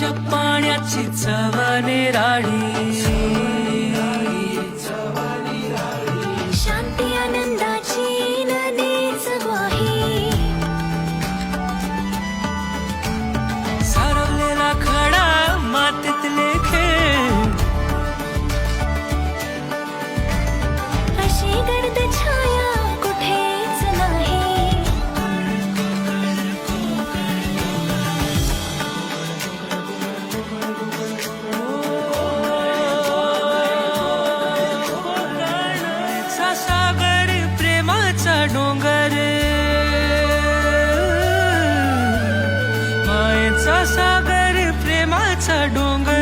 नदीच्या पाण्याची चवने राणी, शांती आनंदाची नदीच ग्वाही, सारवलेला खडा मातीतले खेळ, अशी गर्द छाया कुठेच नाही. सागर प्रेमाचा डोंगर, मायेचा सागर प्रेमाचा डोंगर.